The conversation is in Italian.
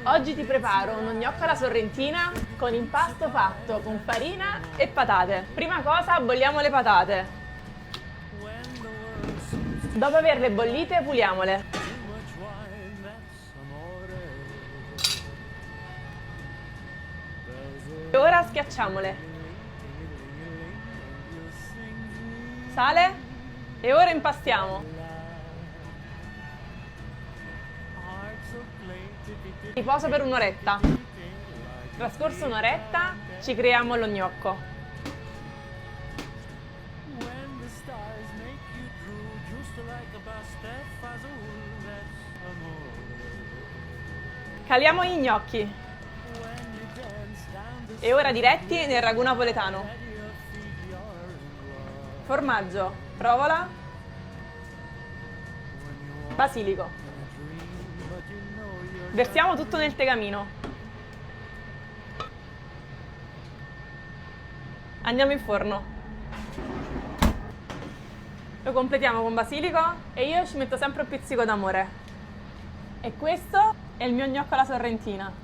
Oggi ti preparo uno gnocco alla sorrentina con impasto fatto con farina e patate. Prima cosa bolliamo le patate. Dopo averle bollite puliamole. E ora schiacciamole. Sale e ora impastiamo. Riposo per un'oretta. Trascorso un'oretta ci creiamo lo gnocco. Caliamo gli gnocchi. E ora diretti nel ragù napoletano. Formaggio, provola, basilico. Versiamo tutto nel tegamino. Andiamo in forno. Lo completiamo con basilico e io ci metto sempre un pizzico d'amore. E questo è il mio gnocco alla sorrentina.